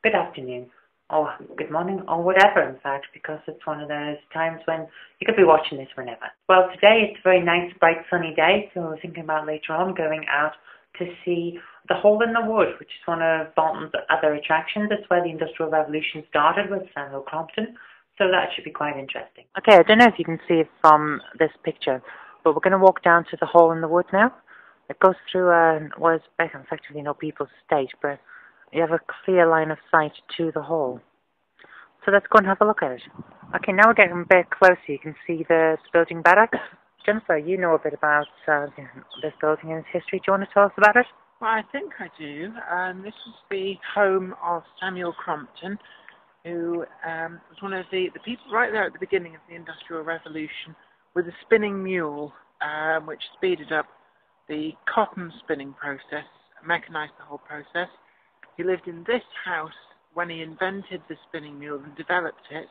Good afternoon, or good morning, or whatever, in fact, because it's one of those times when you could be watching this whenever. Well, today it's a very nice, bright, sunny day, so we're thinking about later on going out to see the Hole in the Wood, which is one of Bolton's other attractions. It's where the Industrial Revolution started with Samuel Crompton, so that should be quite interesting. Okay, I don't know if you can see it from this picture, but we're going to walk down to the Hole in the Wood now. It goes through what is effectively no people's estate, but you have a clear line of sight to the hall. So let's go and have a look at it. Okay, now we're getting a bit closer. You can see the building better. Jennifer, you know a bit about this building and its history. Do you want to tell us about it? Well, I think I do. This was the home of Samuel Crompton, who was one of the people right there at the beginning of the Industrial Revolution with a spinning mule, which speeded up the cotton spinning process, mechanized the whole process. He lived in this house when he invented the spinning mule and developed it,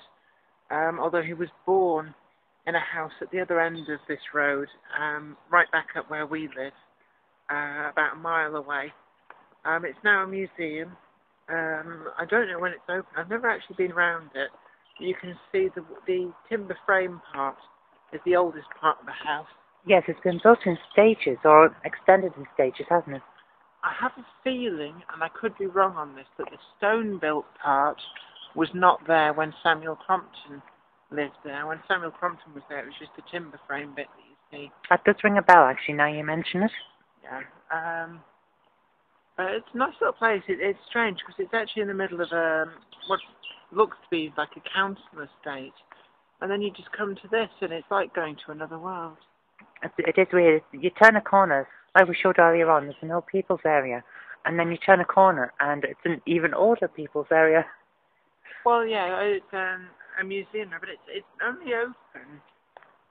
although he was born in a house at the other end of this road, right back up where we live, about a mile away. It's now a museum. I don't know when it's open. I've never actually been around it. You can see the timber frame part is the oldest part of the house. Yes, it's been built in stages, or extended in stages, hasn't it? I have a feeling, and I could be wrong on this, that the stone-built part was not there when Samuel Crompton lived there. When Samuel Crompton was there, it was just the timber frame bit that you see. That does ring a bell, actually, now you mention it. Yeah. But it's a nice little place. It's strange, because it's actually in the middle of what looks to be like a council estate. And then you just come to this, and it's like going to another world. It is weird. You turn a corner, like we showed earlier on, there's an old people's area, and then you turn a corner, and it's an even older people's area. Well, yeah, it's a museum, but it's only open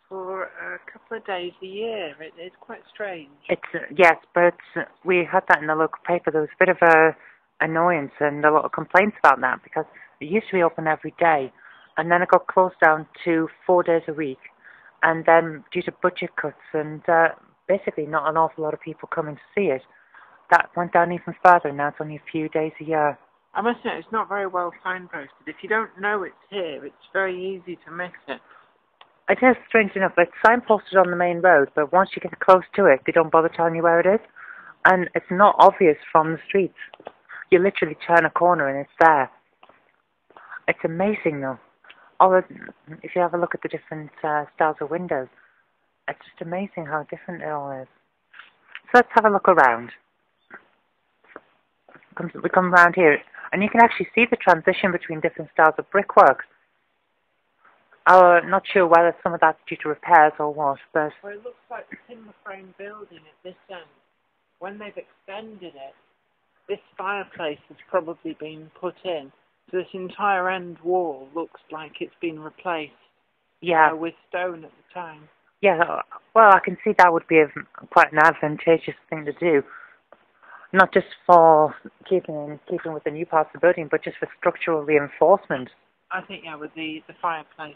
for a couple of days a year. It's quite strange. Yes, but we had that in the local paper. There was a bit of a annoyance and a lot of complaints about that, because it used to be open every day, and then it got closed down to 4 days a week. And then, due to budget cuts and basically not an awful lot of people coming to see it, that went down even further. Now it's only a few days a year. I must say, it's not very well signposted. If you don't know it's here, it's very easy to miss it. It is strange enough. It's signposted on the main road, but once you get close to it, they don't bother telling you where it is. And it's not obvious from the streets. You literally turn a corner and it's there. It's amazing, though. If you have a look at the different styles of windows, it's just amazing how different it all is. So let's have a look around. We come around here, and you can actually see the transition between different styles of brickwork. I'm not sure whether some of that's due to repairs or what, but... Well, it looks like the timber frame building at this end. When they've extended it, this fireplace has probably been put in. So this entire end wall looks like it's been replaced with stone at the time. Yeah, well, I can see that would be quite an advantageous thing to do. Not just for keeping with the new parts of the building, but just for structural reinforcement. I think, yeah, with the fireplace.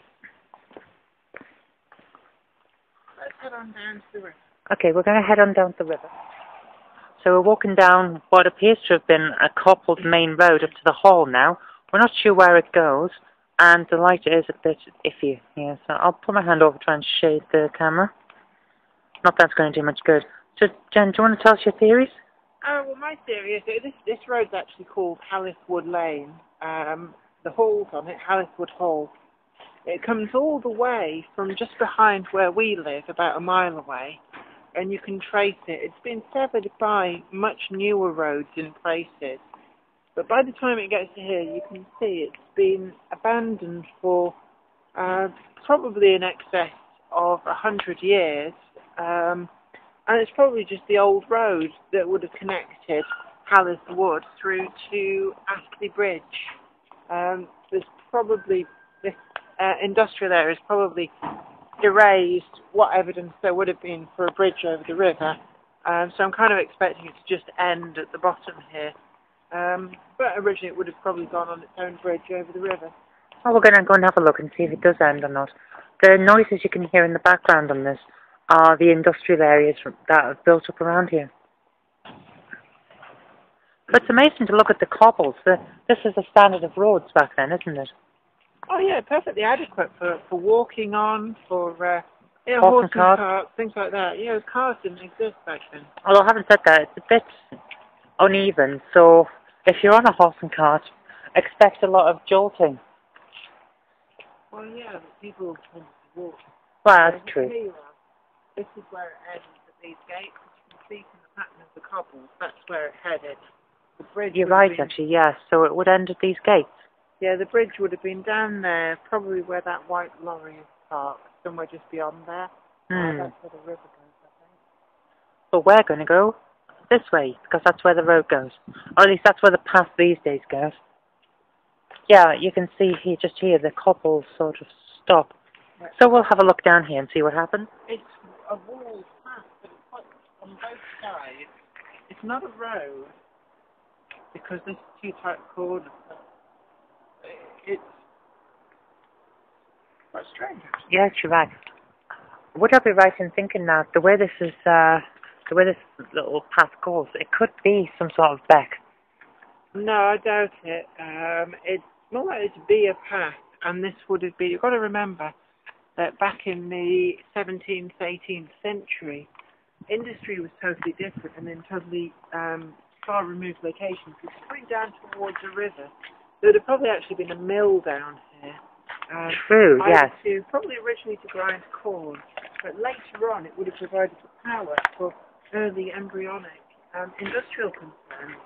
Let's head on down to the river. Okay, we're going to head on down to the river. So we're walking down what appears to have been a cobbled main road up to the hall now. We're not sure where it goes, and the light is a bit iffy here, so I'll put my hand over to try and shade the camera. Not that it's going to do much good. So, Jen, do you want to tell us your theories? Well, my theory is that this road's actually called Hallithwood Lane. The hall's on it, Hallithwood Hall. It comes all the way from just behind where we live, about a mile away, and you can trace it. It's been severed by much newer roads in places. But by the time it gets to here, you can see it's been abandoned for probably in excess of 100 years. And it's probably just the old road that would have connected Hallithwood through to Astley Bridge. There's probably, this industrial area has probably erased what evidence there would have been for a bridge over the river. So I'm kind of expecting it to just end at the bottom here. But originally it would have probably gone on its own bridge over the river. Well, we're going to go and have a look and see if it does end or not. The noises you can hear in the background on this are the industrial areas that are built up around here. But it's amazing to look at the cobbles. This is the standard of roads back then, isn't it? Oh yeah, perfectly adequate for walking on, for Horse and horse and cart. cart, things like that. Yeah, cars didn't exist back then. Although having said that, it's a bit uneven. So if you're on a horse and cart, expect a lot of jolting. Well, yeah, but people tend to walk. Well, that's true. Here, this is where it ends at these gates. As you can see from the pattern of the cobbles, that's where it headed. The bridge. You're right, actually, yes. So it would end at these gates. Yeah, the bridge would have been down there, probably where that white lorry is parked, somewhere just beyond there. That's where the river goes, I think. But we're going to go this way, because that's where the road goes. Or at least that's where the path these days goes. Yeah, you can see here, just here, the cobbles sort of stop. Right. So we'll have a look down here and see what happens. It's a walled path, but it's quite on both sides. It's not a road, because there's two tight corners. It's quite strange, actually. Yes, you're right. Would I be right in thinking that the way this little path goes, it could be some sort of beck? No, I doubt it. It's more likely to be a path, and this would have been. You've got to remember that back in the 17th, 18th century, industry was totally different, and in totally far removed locations. It's going down towards a river. There would have probably actually been a mill down here. True, yes. Probably originally to grind corn, but later on it would have provided the power for early embryonic industrial concerns.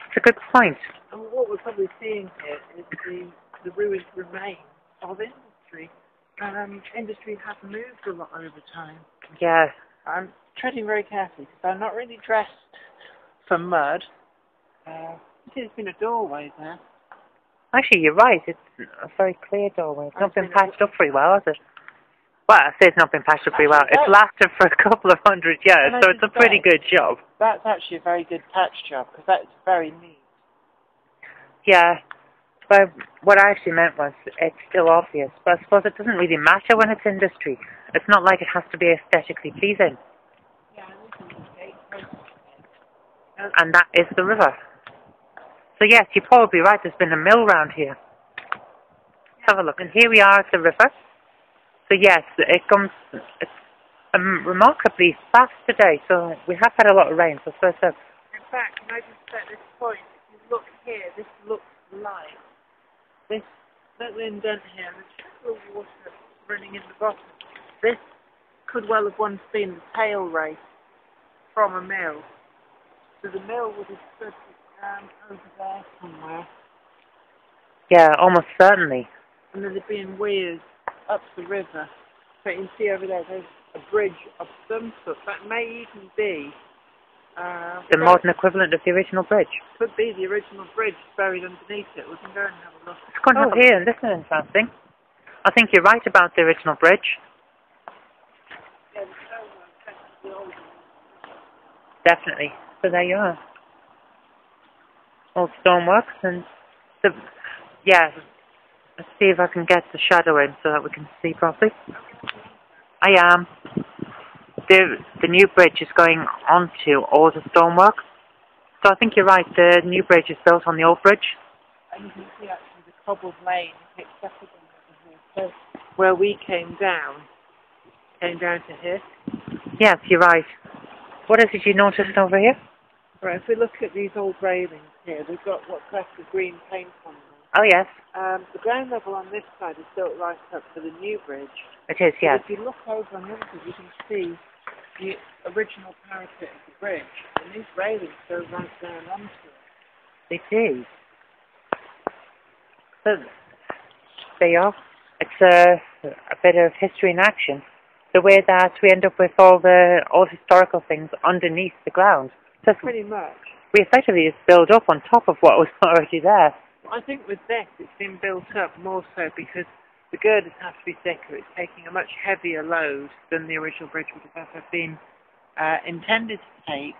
It's a good point. And what we're probably seeing here is the ruined remains of industry. Industry has moved a lot over time. Yes. I'm treading very carefully because I'm not really dressed for mud. There's been a doorway there. Actually, you're right. It's a very clear doorway. It's not been patched up very well, has it? Well, I say it's not been patched up very well. It's lasted for a couple of 100 years, so it's a pretty good job. That's actually a very good patch job, because that's very neat. Yeah, but what I actually meant was it's still obvious, but I suppose it doesn't really matter when it's industry. It's not like it has to be aesthetically pleasing. Yeah, and that is the river. So yes, you're probably right, there's been a mill round here. Let's have a look. And here we are at the river. So yes, it's remarkably fast today, so we have had a lot of rain, so In fact, can I just at this point, if you look here, this looks like this little indent here, there's a little water running in the bottom. This could well have once been the tail race from a mill. So the mill would have stood over there somewhere. Yeah, almost certainly. And then there'd been weirs up the river. So you can see over there, there's a bridge of some sort. That may even be the modern equivalent of the original bridge. Could be the original bridge buried underneath it. We can go and have a look. Let's go and have a look here. This is interesting. I think you're right about the original bridge. Yeah, the old. Definitely. So there you are. Old stoneworks and let's see if I can get the shadow in so that we can see properly. I am. The new bridge is going onto all the stonework. So I think you're right, the new bridge is built on the old bridge. And you can see actually the cobbled lane takes up again. So where we came down to here. Yes, you're right. What else did you notice over here? Right, if we look at these old railings here, they've got what's left of green paint on them. Oh, yes. The ground level on this side is built right up to the new bridge. It is, yes. But if you look over on the other side, you can see the original parapet of the bridge. And these railings go right down onto it. They do. So, there you are. It's a bit of history in action. The way that we end up with all the historical things underneath the ground. So pretty much. We effectively just build up on top of what was already there. I think with this, it's been built up more so because the girders have to be thicker. It's taking a much heavier load than the original bridge would have ever been intended to take.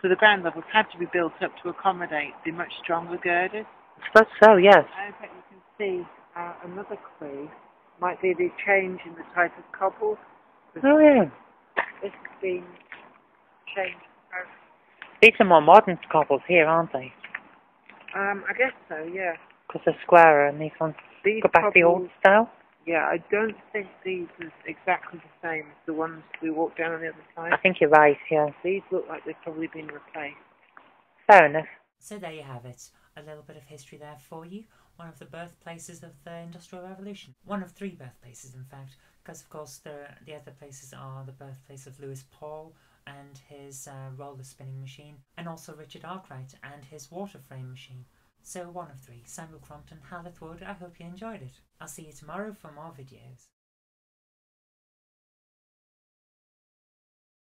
So the ground levels had to be built up to accommodate the much stronger girders. I suppose so, yes. And in fact, you can see another clue might be the change in the type of cobbles. Oh, yeah. This has been changed. These are more modern cobbles here, aren't they? I guess so, yeah. Because they're squarer and these ones These go back to the old style. Yeah, I don't think these are exactly the same as the ones we walked down on the other side. I think you're right, yeah. These look like they've probably been replaced. Fair enough. So there you have it. A little bit of history there for you. One of the birthplaces of the Industrial Revolution. One of three birthplaces, in fact, because of course the other places are the birthplace of Lewis Paul and his roller spinning machine, and also Richard Arkwright and his water frame machine. So one of three, Samuel Crompton, Haleth Wood. I hope you enjoyed it. I'll see you tomorrow for more videos.